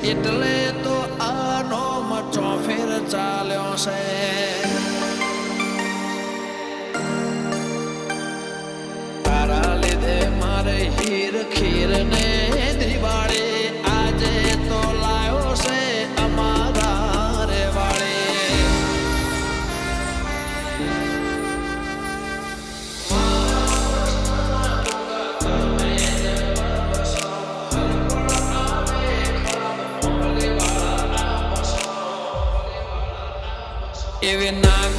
એટલે તો આનો મચો ફેર ચાલ્યો છે તારા લીધે મારે હીર ખીર ને દિવાળી આજે તો લાયો છે અમારા રે વાળે એવી નાગ